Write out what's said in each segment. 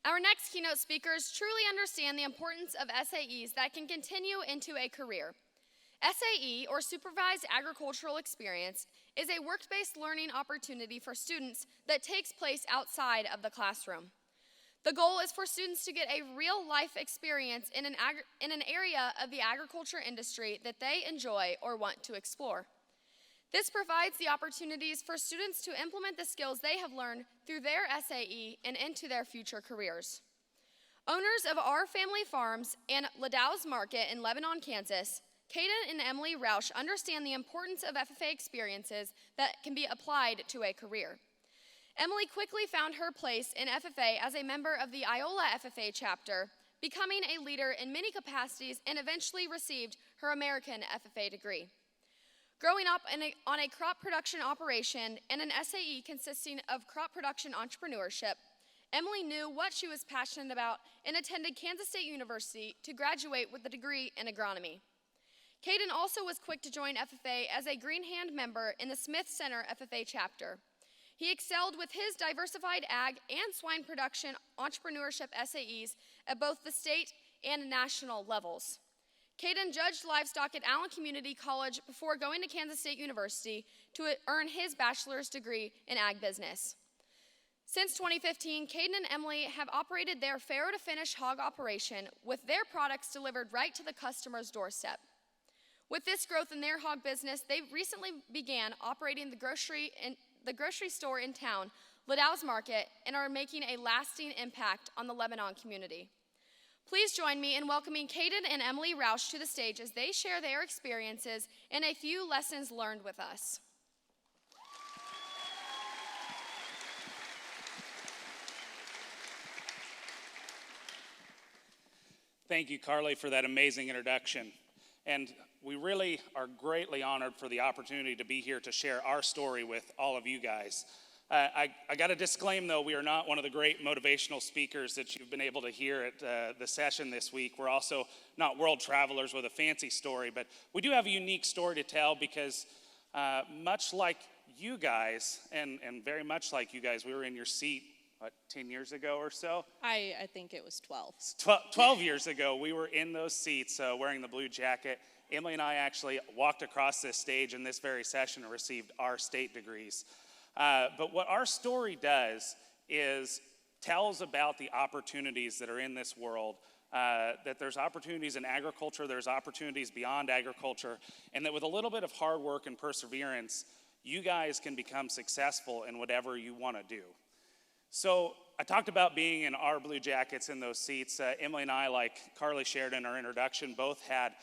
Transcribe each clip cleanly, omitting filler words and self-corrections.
Our next keynote speakers truly understand the importance of SAEs that can continue into a career. SAE, or Supervised Agricultural Experience, is a work-based learning opportunity for students that takes place outside of the classroom. The goal is for students to get a real-life experience in an area of the agriculture industry that they enjoy or want to explore. This provides the opportunities for students to implement the skills they have learned through their SAE and into their future careers. Owners of Our Family Farms and Ladow's Market in Lebanon, Kansas, Kaden and Emily Roush understand the importance of FFA experiences that can be applied to a career. Emily quickly found her place in FFA as a member of the Iola FFA chapter, becoming a leader in many capacities and eventually received her American FFA degree. Growing up on a crop production operation and an SAE consisting of crop production entrepreneurship, Emily knew what she was passionate about and attended Kansas State University to graduate with a degree in agronomy. Kaden also was quick to join FFA as a Green Hand member in the Smith Center FFA chapter. He excelled with his diversified ag and swine production entrepreneurship SAEs at both the state and national levels. Kaden judged livestock at Allen Community College before going to Kansas State University to earn his bachelor's degree in ag business. Since 2015, Kaden and Emily have operated their farrow-to-finish hog operation with their products delivered right to the customer's doorstep. With this growth in their hog business, they recently began operating the grocery store in town, Ladow's Market, and are making a lasting impact on the Lebanon community. Please join me in welcoming Kaden and Emily Roush to the stage as they share their experiences and a few lessons learned with us. Thank you, Carly, for that amazing introduction. And we really are greatly honored for the opportunity to be here to share our story with all of you guys. I got to disclaim, though, we are not one of the great motivational speakers that you've been able to hear at the session this week. We're also not world travelers with a fancy story, but we do have a unique story to tell because much like you guys, and very much like you guys, we were in your seat, 10 years ago or so? I think it was 12. 12 years ago, we were in those seats wearing the blue jacket. Emily and I actually walked across this stage in this very session and received our state degrees. But what our story does is tells about the opportunities that are in this world, that there's opportunities in agriculture, there's opportunities beyond agriculture, and that with a little bit of hard work and perseverance, you guys can become successful in whatever you want to do. So I talked about being in our blue jackets in those seats. Emily and I, like Carly shared in our introduction, both had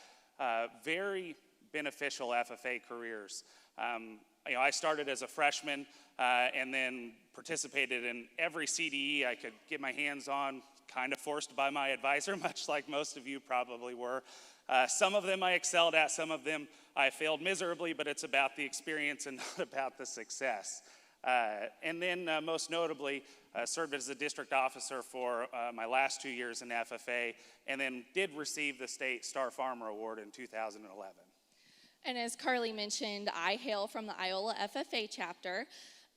very beneficial FFA careers. I started as a freshman and then participated in every CDE I could get my hands on, kind of forced by my advisor, much like most of you probably were. Some of them I excelled at, some of them I failed miserably, but it's about the experience and not about the success. And then most notably, served as a district officer for my last 2 years in FFA, and then did receive the State Star Farmer Award in 2011. And as Carly mentioned, I hail from the Iola FFA chapter,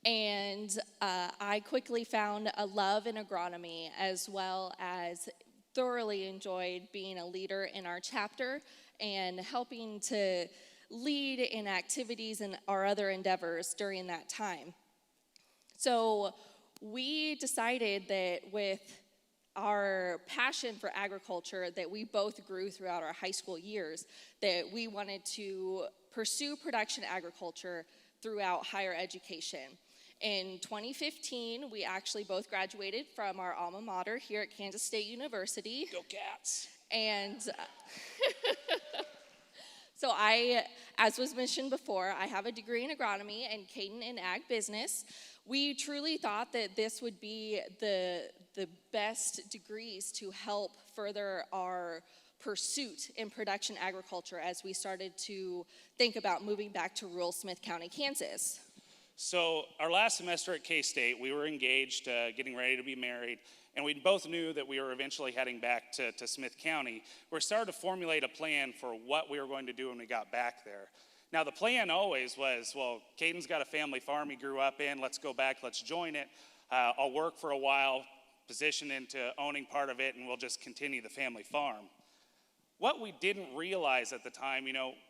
and I quickly found a love in agronomy, as well as thoroughly enjoyed being a leader in our chapter and helping to lead in activities and our other endeavors during that time. So we decided that with our passion for agriculture that we both grew throughout our high school years, that we wanted to pursue production agriculture throughout higher education. In 2015, we actually both graduated from our alma mater here at Kansas State University. Go Cats! And so as was mentioned before, I have a degree in agronomy and Kaden in ag business. We truly thought that this would be the best degrees to help further our pursuit in production agriculture as we started to think about moving back to rural Smith County, Kansas. So our last semester at K-State, we were engaged, getting ready to be married, and we both knew that we were eventually heading back to Smith County. We started to formulate a plan for what we were going to do when we got back there. Now, the plan always was, well, Caden's got a family farm he grew up in. Let's go back. Let's join it. I'll work for a while, position into owning part of it and we'll just continue the family farm. What we didn't realize at the time,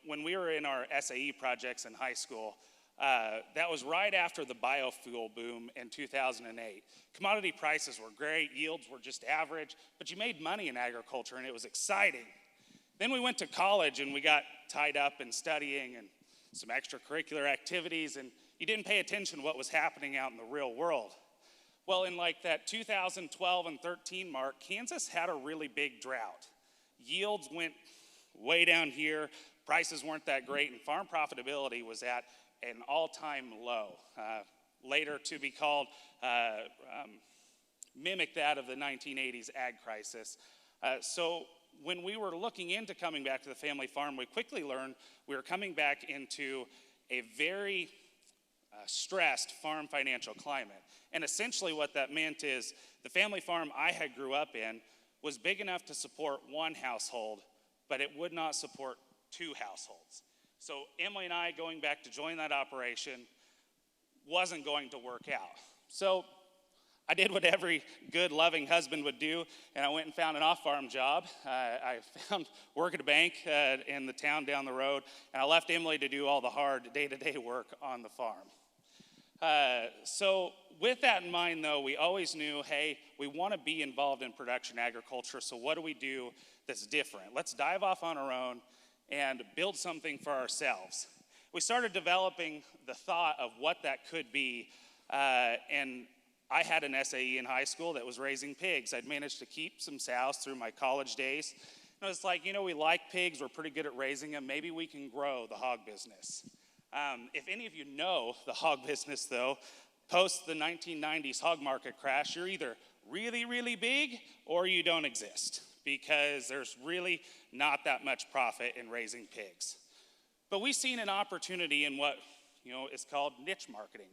when we were in our SAE projects in high school, that was right after the biofuel boom in 2008. Commodity prices were great, yields were just average, but you made money in agriculture and it was exciting. Then we went to college and we got tied up in studying and some extracurricular activities, and you didn't pay attention to what was happening out in the real world. Well, in like that 2012 and 13 mark, Kansas had a really big drought. Yields went way down here, prices weren't that great, and farm profitability was at an all-time low. Later to be called, mimic that of the 1980s ag crisis. So when we were looking into coming back to the family farm, we quickly learned we were coming back into a very stressed farm financial climate. And essentially what that meant is the family farm I had grew up in was big enough to support one household, but it would not support two households. So Emily and I going back to join that operation wasn't going to work out. So I did what every good, loving husband would do, and I went and found an off-farm job. I found work at a bank in the town down the road, and I left Emily to do all the hard day-to-day work on the farm. So with that in mind, though, we always knew, hey, we want to be involved in production agriculture, so what do we do that's different? Let's dive off on our own and build something for ourselves. We started developing the thought of what that could be, and I had an SAE in high school that was raising pigs. I'd managed to keep some sows through my college days. And I was like, we like pigs, we're pretty good at raising them, maybe we can grow the hog business. If any of you know the hog business, though, post the 1990s hog market crash, you're either really, really big or you don't exist, because there's really not that much profit in raising pigs. But we've seen an opportunity in what is called niche marketing.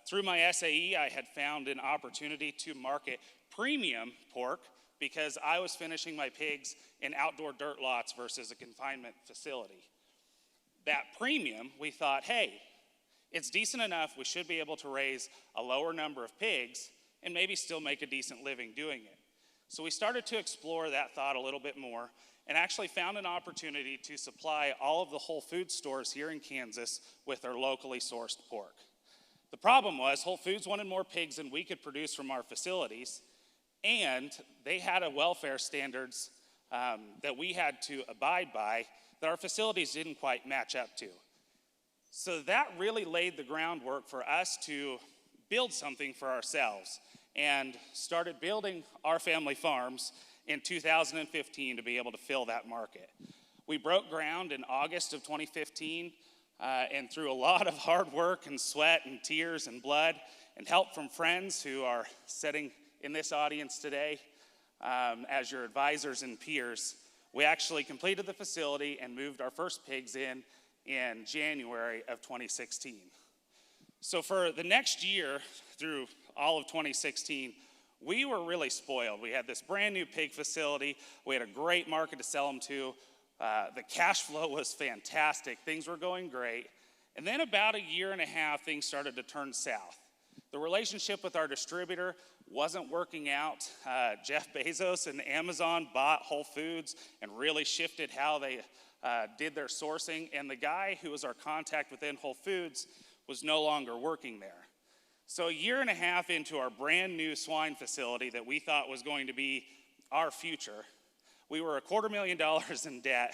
Through my SAE, I had found an opportunity to market premium pork because I was finishing my pigs in outdoor dirt lots versus a confinement facility. That premium, we thought, hey, it's decent enough, we should be able to raise a lower number of pigs and maybe still make a decent living doing it. So we started to explore that thought a little bit more and actually found an opportunity to supply all of the Whole Foods stores here in Kansas with their locally sourced pork. The problem was Whole Foods wanted more pigs than we could produce from our facilities, and they had a welfare standards that we had to abide by that our facilities didn't quite match up to. So that really laid the groundwork for us to build something for ourselves and started building our family farms in 2015 to be able to fill that market. We broke ground in August of 2015, and through a lot of hard work and sweat and tears and blood and help from friends who are sitting in this audience today as your advisors and peers, we actually completed the facility and moved our first pigs in January of 2016. So for the next year, through all of 2016, we were really spoiled. We had this brand new pig facility. We had a great market to sell them to. The cash flow was fantastic. Things were going great. And then about a year and a half, things started to turn south. The relationship with our distributor wasn't working out. Jeff Bezos and Amazon bought Whole Foods and really shifted how they did their sourcing. And the guy who was our contact within Whole Foods was no longer working there. So a year and a half into our brand new swine facility that we thought was going to be our future, we were $250,000 in debt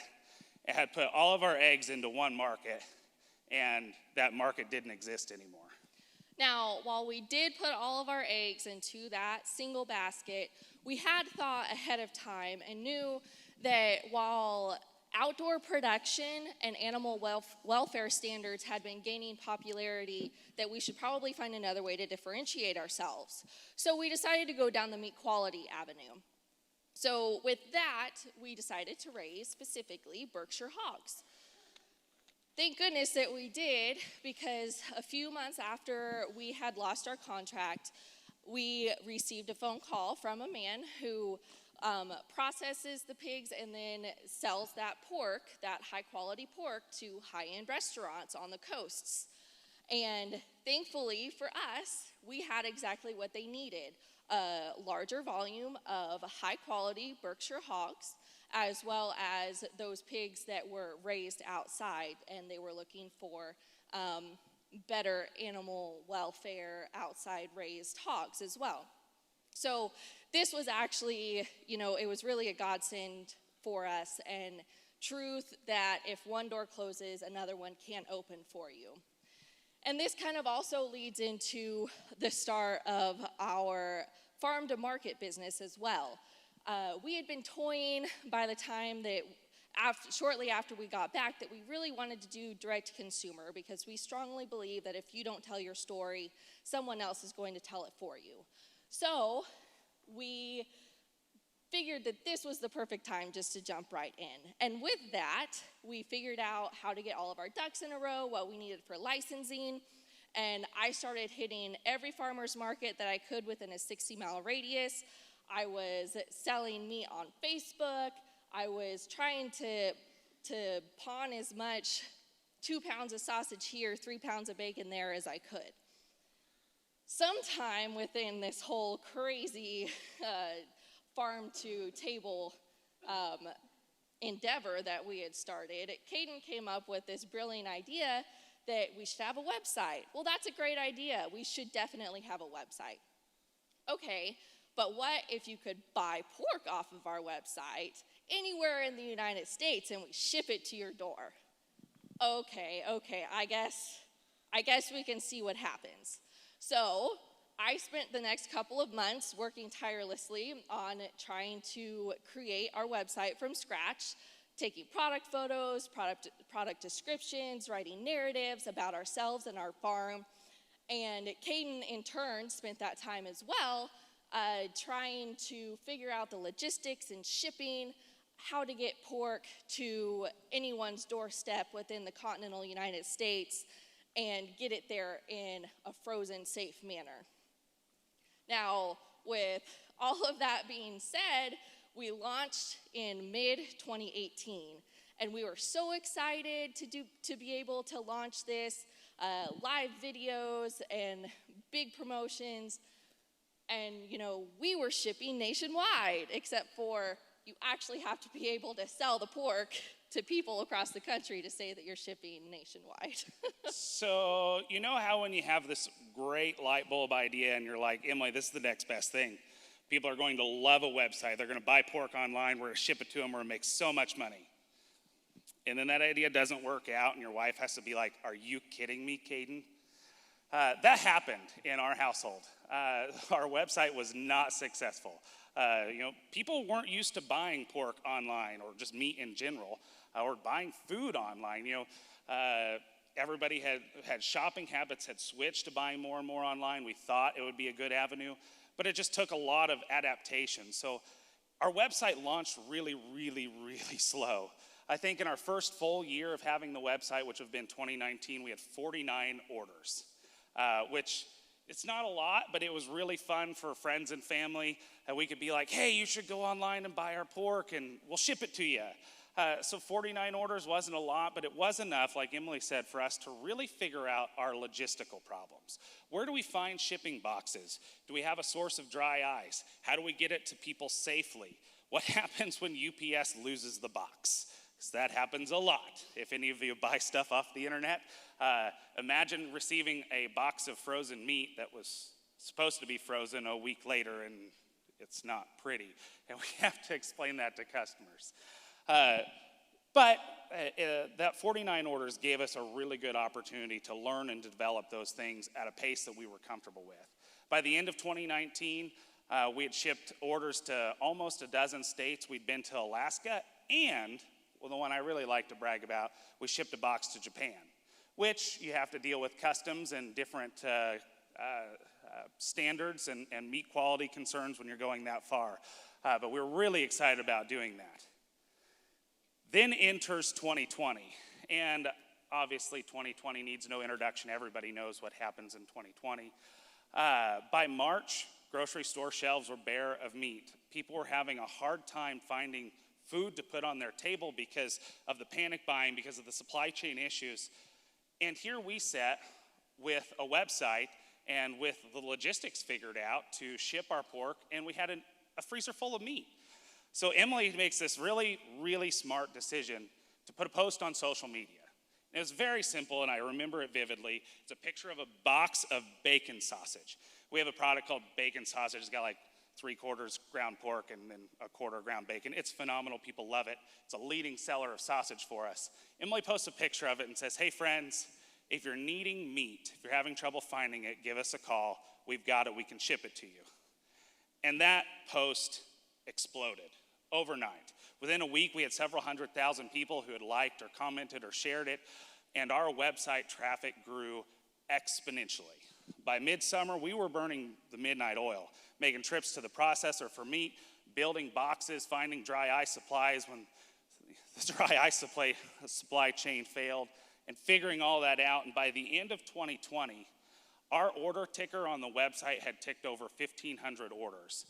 and had put all of our eggs into one market, and that market didn't exist anymore. Now, while we did put all of our eggs into that single basket, we had thought ahead of time and knew that while outdoor production and animal welfare standards had been gaining popularity, that we should probably find another way to differentiate ourselves. So we decided to go down the meat quality avenue. So with that, we decided to raise specifically Berkshire hogs. Thank goodness that we did, because a few months after we had lost our contract, we received a phone call from a man who processes the pigs and then sells that pork, that high quality pork, to high-end restaurants on the coasts. And thankfully for us, we had exactly what they needed: a larger volume of high-quality Berkshire hogs, as well as those pigs that were raised outside, and they were looking for better animal welfare outside raised hogs as well. So this was actually, it was really a godsend for us, and truth that if one door closes, another one can't open for you. And this kind of also leads into the start of our farm to market business as well. We had been toying by the time that shortly after we got back that we really wanted to do direct to consumer, because we strongly believe that if you don't tell your story, someone else is going to tell it for you. So we figured that this was the perfect time just to jump right in. And with that, we figured out how to get all of our ducks in a row, what we needed for licensing, and I started hitting every farmer's market that I could within a 60-mile radius. I was selling meat on Facebook. I was trying to pawn as much 2 pounds of sausage here, 3 pounds of bacon there as I could. Sometime within this whole crazy farm to table endeavor that we had started, Kaden came up with this brilliant idea that we should have a website. Well, that's a great idea. We should definitely have a website. Okay, but what if you could buy pork off of our website anywhere in the United States and we ship it to your door? Okay, I guess we can see what happens. So I spent the next couple of months working tirelessly on trying to create our website from scratch, taking product photos, product descriptions, writing narratives about ourselves and our farm. And Kaden, in turn, spent that time as well trying to figure out the logistics and shipping, how to get pork to anyone's doorstep within the continental United States and get it there in a frozen, safe manner. Now, with all of that being said, we launched in mid-2018, and we were so excited to be able to launch this, live videos and big promotions, and we were shipping nationwide, except for you actually have to be able to sell the pork to people across the country to say that you're shipping nationwide. So, you know how when you have this great light bulb idea and you're like, Emily, this is the next best thing. People are going to love a website. They're going to buy pork online. We're going to ship it to them. We're going to make so much money. And then that idea doesn't work out and your wife has to be like, are you kidding me, Kaden? That happened in our household. Our website was not successful. People weren't used to buying pork online or just meat in general, or buying food online. Everybody had shopping habits, had switched to buying more and more online. We thought it would be a good avenue, but it just took a lot of adaptation. So our website launched really, really, really slow. I think in our first full year of having the website, which would have been 2019, we had 49 orders, which it's not a lot, but it was really fun for friends and family. We could be like, hey, you should go online and buy our pork and we'll ship it to you. So 49 orders wasn't a lot, but it was enough, like Emily said, for us to really figure out our logistical problems. Where do we find shipping boxes? Do we have a source of dry ice? How do we get it to people safely? What happens when UPS loses the box? Because that happens a lot. If any of you buy stuff off the internet, imagine receiving a box of frozen meat that was supposed to be frozen a week later and it's not pretty. And we have to explain that to customers. But that 49 orders gave us a really good opportunity to learn and develop those things at a pace that we were comfortable with. By the end of 2019, we had shipped orders to almost a dozen states. We'd been to Alaska, and, well, the one I really like to brag about, we shipped a box to Japan, which you have to deal with customs and different standards and meat quality concerns when you're going that far. But we're really excited about doing that. Then enters 2020, and obviously 2020 needs no introduction. Everybody knows what happens in 2020. By March, grocery store shelves were bare of meat. People were having a hard time finding food to put on their table because of the panic buying, because of the supply chain issues. And here we sat, with a website and with the logistics figured out to ship our pork, and we had a freezer full of meat. So Emily makes this really, really smart decision to put a post on social media. And it was very simple, and I remember it vividly. It's a picture of a box of bacon sausage. We have a product called bacon sausage. It's got like 3/4 ground pork and then 1/4 ground bacon. It's phenomenal. People love it. It's a leading seller of sausage for us. Emily posts a picture of it and says, hey friends, if you're needing meat, if you're having trouble finding it, give us a call. We've got it. We can ship it to you. And that post exploded overnight. Within a week, we had several 100,000 people who had liked or commented or shared it, and our website traffic grew exponentially. By midsummer, we were burning the midnight oil, making trips to the processor for meat, building boxes, finding dry ice supplies when the dry ice supply chain failed, and figuring all that out. And by the end of 2020, our order ticker on the website had ticked over 1,500 orders.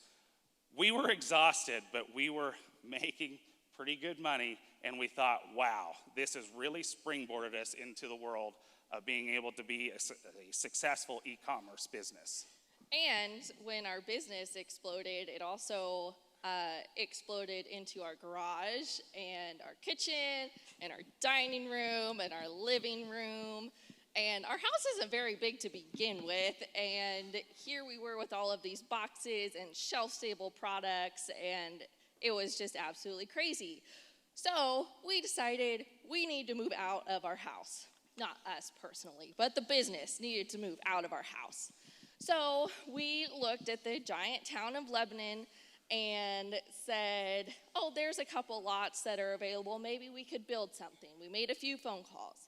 We were exhausted, but we were making pretty good money, and we thought, wow, this has really springboarded us into the world of being able to be a successful e-commerce business. And when our business exploded, it also exploded into our garage and our kitchen and our dining room and our living room. And our house isn't very big to begin with, and here we were with all of these boxes and shelf-stable products, and it was just absolutely crazy. So we decided we need to move out of our house. Not us personally, but the business needed to move out of our house. So we looked at the giant town of Lebanon and said, oh, there's a couple lots that are available. Maybe we could build something. We made a few phone calls.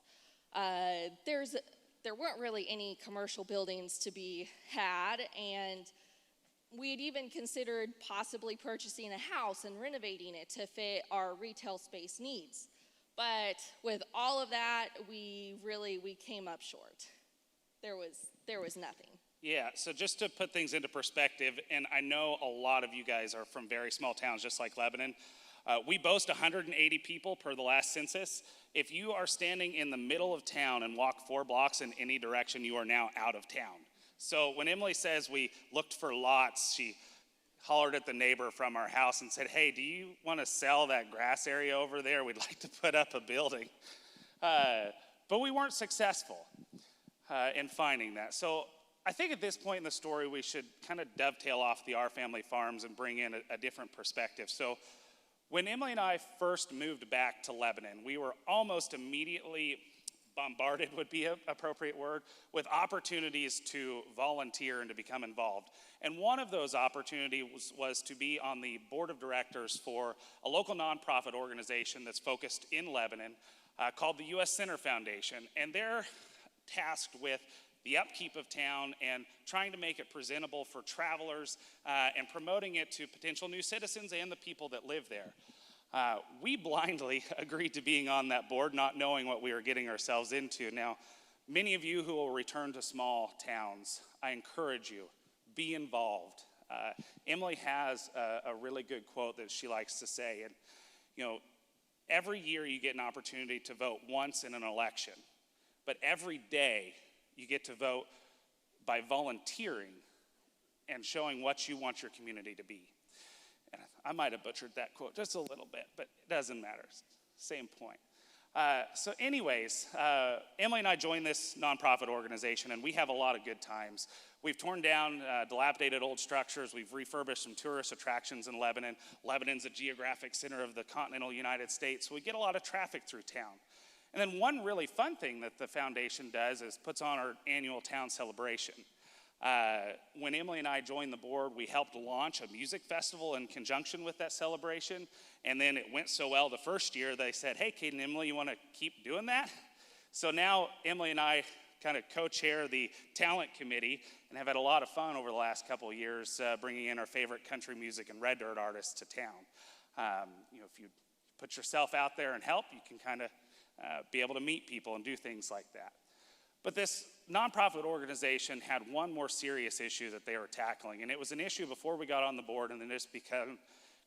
There weren't really any commercial buildings to be had, and we had even considered possibly purchasing a house and renovating it to fit our retail space needs. But with all of that, we came up short. There was nothing. Yeah, so just to put things into perspective, and I know a lot of you guys are from very small towns just like Lebanon. We boast 180 people per the last census. If you are standing in the middle of town and walk 4 blocks in any direction, you are now out of town. So when Emily says we looked for lots, she hollered at the neighbor from our house and said, hey, do you want to sell that grass area over there? We'd like to put up a building. But we weren't successful in finding that. So I think at this point in the story, we should kind of dovetail off the Our Family Farms and bring in a different perspective. So when Emily and I first moved back to Lebanon, we were almost immediately bombarded, would be an appropriate word, with opportunities to volunteer and to become involved. And one of those opportunities was to be on the board of directors for a local nonprofit organization that's focused in Lebanon called the U.S. Center Foundation. And they're tasked with the upkeep of town and trying to make it presentable for travelers and promoting it to potential new citizens and the people that live there. We blindly agreed to being on that board, not knowing what we were getting ourselves into. Now, many of you who will return to small towns, I encourage you, be involved. Emily has a really good quote that she likes to say, and every year you get an opportunity to vote once in an election, but every day you get to vote by volunteering and showing what you want your community to be. And I might have butchered that quote just a little bit, but it doesn't matter. Same point. So anyways, Emily and I joined this nonprofit organization, and we have a lot of good times. We've torn down dilapidated old structures. We've refurbished some tourist attractions in Lebanon. Lebanon's a geographic center of the continental United States, so we get a lot of traffic through town. And then one really fun thing that the foundation does is puts on our annual town celebration. When Emily and I joined the board, we helped launch a music festival in conjunction with that celebration. And then it went so well the first year, they said, hey, Kaden and Emily, you want to keep doing that? So now Emily and I kind of co-chair the talent committee and have had a lot of fun over the last couple of years bringing in our favorite country music and red dirt artists to town. If you put yourself out there and help, you can kind of be able to meet people and do things like that. But this nonprofit organization had one more serious issue that they were tackling, and it was an issue before we got on the board, and then this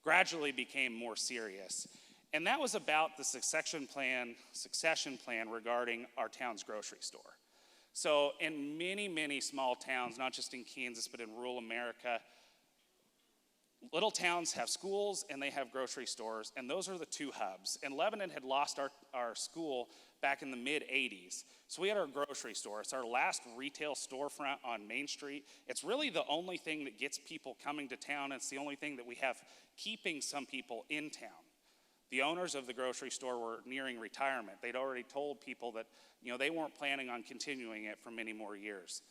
gradually became more serious. And that was about the succession plan regarding our town's grocery store. So in many, many small towns, not just in Kansas, but in rural America, little towns have schools and they have grocery stores, and those are the two hubs. And Lebanon had lost our school back in the mid-'80s. So we had our grocery store. It's our last retail storefront on Main Street. It's really the only thing that gets people coming to town. It's the only thing that we have keeping some people in town. The owners of the grocery store were nearing retirement. They'd already told people that, they weren't planning on continuing it for many more years.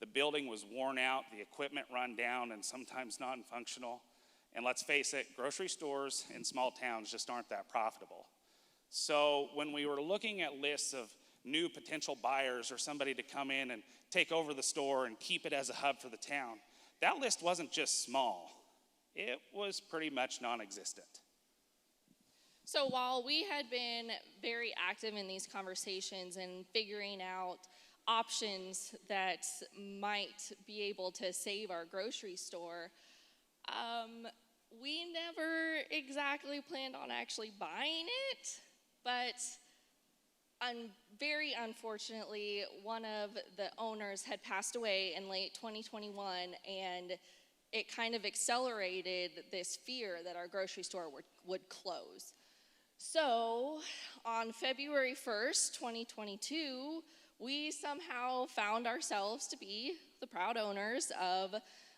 The building was worn out, the equipment run down, and sometimes non-functional. And let's face it, grocery stores in small towns just aren't that profitable. So when we were looking at lists of new potential buyers or somebody to come in and take over the store and keep it as a hub for the town, that list wasn't just small. It was pretty much non-existent. So while we had been very active in these conversations and figuring out options that might be able to save our grocery store, we never exactly planned on actually buying it, but very unfortunately, one of the owners had passed away in late 2021, and it kind of accelerated this fear that our grocery store would close. So on February 1st, 2022, we somehow found ourselves to be the proud owners of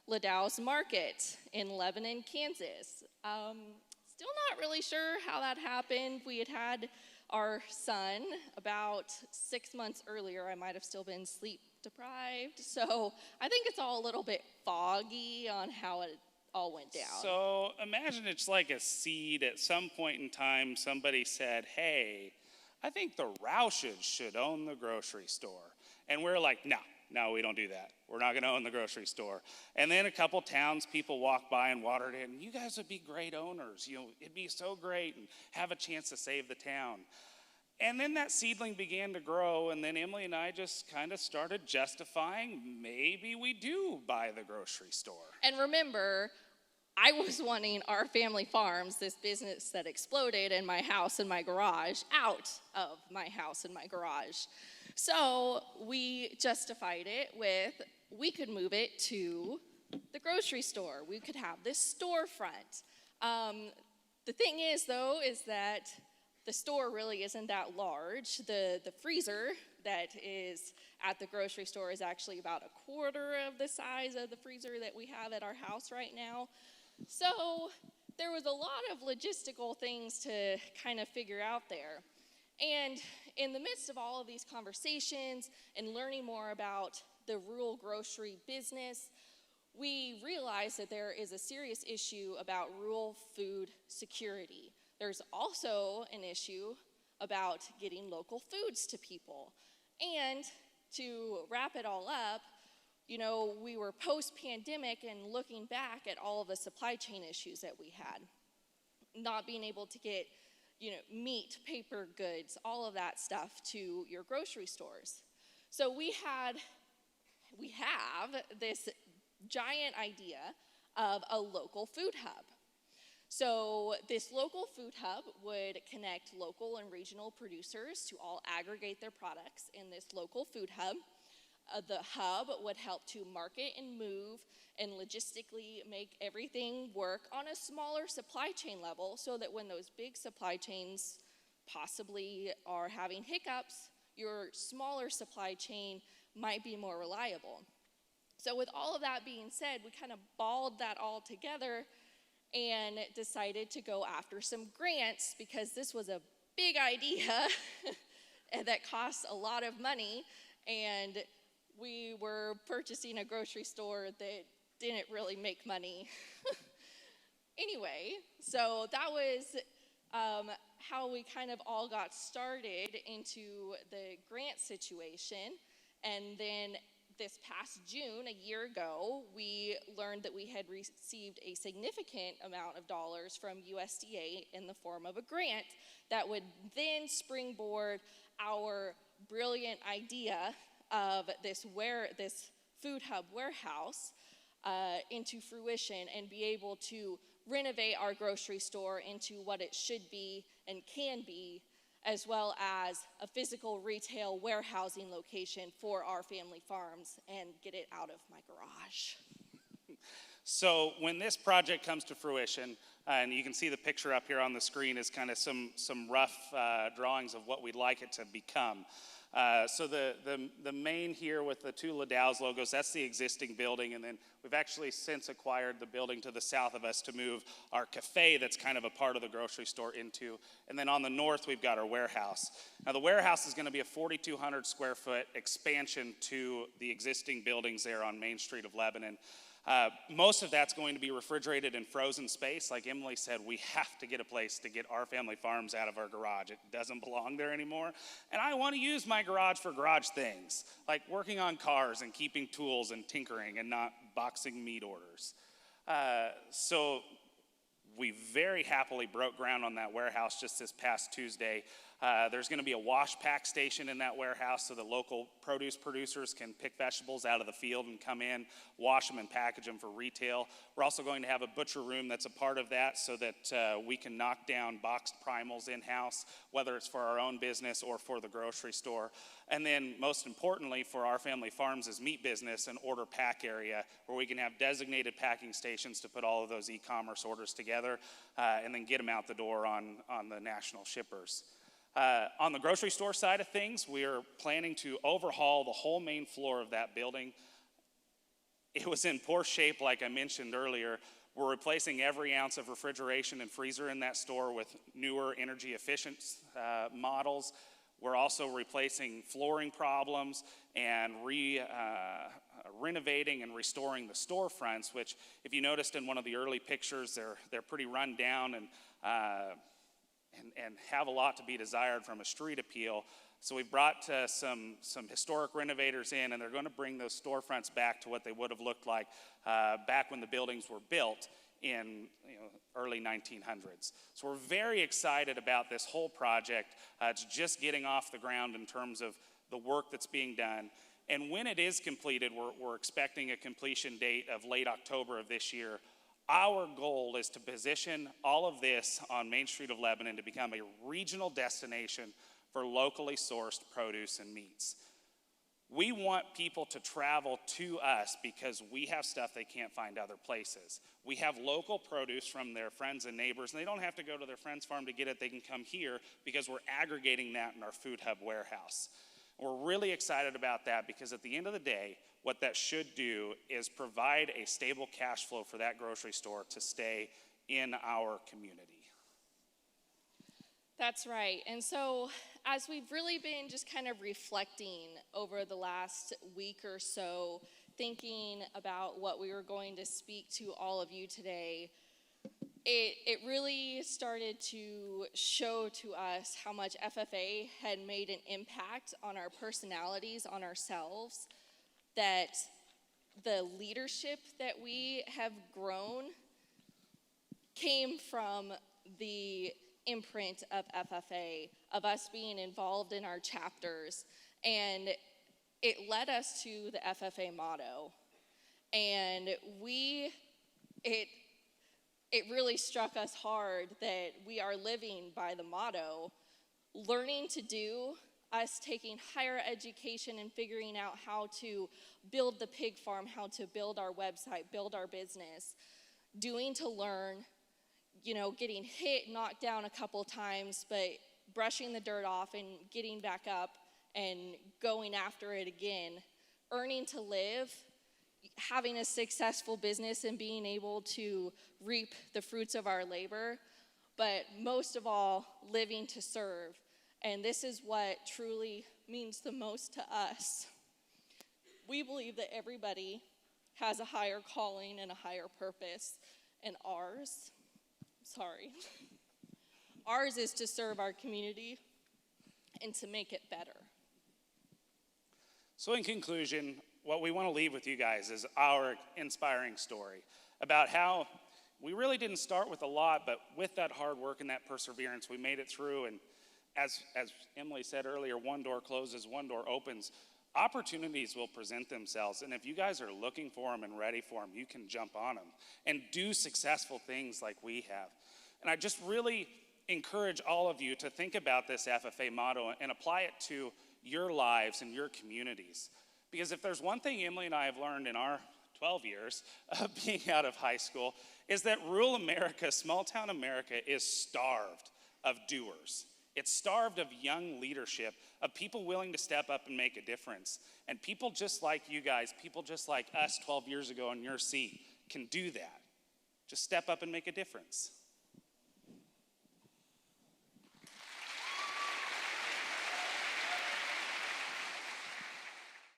Ladow's Market in Lebanon, Kansas. Still not really sure how that happened. We had our son about 6 months earlier. I might have still been sleep deprived. So I think it's all a little bit foggy on how it all went down. So imagine it's like a seed. At some point in time, somebody said, hey, I think the Roushes should own the grocery store. And we're like, no, we don't do that. We're not going to own the grocery store. And then a couple towns people walked by and watered it, and you guys would be great owners. It'd be so great and have a chance to save the town. And then that seedling began to grow, and then Emily and I just kind of started justifying maybe we do buy the grocery store. And remember, I was wanting our family farms, this business that exploded in my house and my garage, out of my house and my garage. So we justified it with, we could move it to the grocery store. We could have this storefront. The thing is, though, is that the store really isn't that large. The freezer that is at the grocery store is actually about a quarter of the size of the freezer that we have at our house right now. So there was a lot of logistical things to kind of figure out there. And in the midst of all of these conversations and learning more about the rural grocery business, we realized that there is a serious issue about rural food security. There's also an issue about getting local foods to people. And to wrap it all up, we were post-pandemic and looking back at all of the supply chain issues that we had. Not being able to get, meat, paper goods, all of that stuff to your grocery stores. So we have this giant idea of a local food hub. So this local food hub would connect local and regional producers to all aggregate their products in this local food hub. The hub would help to market and move and logistically make everything work on a smaller supply chain level so that when those big supply chains possibly are having hiccups, your smaller supply chain might be more reliable. So with all of that being said, we kind of balled that all together and decided to go after some grants because this was a big idea that costs a lot of money, and we were purchasing a grocery store that didn't really make money. Anyway, so that was how we kind of all got started into the grant situation. And then this past June, a year ago, we learned that we had received a significant amount of dollars from USDA in the form of a grant that would then springboard our brilliant idea of this food hub warehouse into fruition and be able to renovate our grocery store into what it should be and can be as well as a physical retail warehousing location for our family farms and get it out of my garage. So when this project comes to fruition, and you can see the picture up here on the screen is kind of some rough drawings of what we'd like it to become. So the main here with the two Ladow's logos, that's the existing building, and then we've actually since acquired the building to the south of us to move our cafe that's kind of a part of the grocery store into. And then on the north, we've got our warehouse. Now the warehouse is going to be a 4,200 square foot expansion to the existing buildings there on Main Street of Lebanon. Most of that's going to be refrigerated and frozen space. Like Emily said, we have to get a place to get our family farms out of our garage. It doesn't belong there anymore. And I want to use my garage for garage things, like working on cars and keeping tools and tinkering and not boxing meat orders. So we very happily broke ground on that warehouse just this past Tuesday. There's going to be a wash pack station in that warehouse so that local produce producers can pick vegetables out of the field and come in, wash them and package them for retail. We're also going to have a butcher room that's a part of that so that we can knock down boxed primals in-house, whether it's for our own business or for the grocery store. And then most importantly for our family farms' meat business, an order pack area where we can have designated packing stations to put all of those e-commerce orders together and then get them out the door on the national shippers. On the grocery store side of things, we are planning to overhaul the whole main floor of that building. It was in poor shape, like I mentioned earlier. We're replacing every ounce of refrigeration and freezer in that store with newer energy efficient models. We're also replacing flooring problems and renovating and restoring the storefronts, which if you noticed in one of the early pictures, they're pretty run down and have a lot to be desired from a street appeal. So we brought some historic renovators in, and they're going to bring those storefronts back to what they would have looked like back when the buildings were built in early 1900s. So we're very excited about this whole project. It's just getting off the ground in terms of the work that's being done. And when it is completed, we're expecting a completion date of late October of this year. Our goal is to position all of this on Main Street of Lebanon to become a regional destination for locally sourced produce and meats. We want people to travel to us because we have stuff they can't find other places. We have local produce from their friends and neighbors, and they don't have to go to their friend's farm to get it. They can come here because we're aggregating that in our food hub warehouse. We're really excited about that because at the end of the day, what that should do is provide a stable cash flow for that grocery store to stay in our community. That's right. And so as we've really been just kind of reflecting over the last week or so, thinking about what we were going to speak to all of you today, it really started to show to us how much FFA had made an impact on our personalities, on ourselves, that the leadership that we have grown came from the imprint of FFA, of us being involved in our chapters, and it led us to the FFA motto. And it really struck us hard that we are living by the motto, learning to do, us taking higher education and figuring out how to build the pig farm, how to build our website, build our business, doing to learn, getting hit, knocked down a couple times, but brushing the dirt off and getting back up and going after it again, earning to live, having a successful business and being able to reap the fruits of our labor, but most of all, living to serve. And this is what truly means the most to us. We believe that everybody has a higher calling and a higher purpose, and ours is to serve our community and to make it better. So in conclusion, what we want to leave with you guys is our inspiring story about how we really didn't start with a lot, but with that hard work and that perseverance, we made it through. And as Emily said earlier, one door closes, one door opens. Opportunities will present themselves, and if you guys are looking for them and ready for them, you can jump on them and do successful things like we have. And I just really encourage all of you to think about this FFA motto and apply it to your lives and your communities. Because if there's one thing Emily and I have learned in our 12 years of being out of high school, is that rural America, small town America, is starved of doers. It's starved of young leadership, of people willing to step up and make a difference. And people just like you guys, people just like us 12 years ago in your seat, can do that. Just step up and make a difference.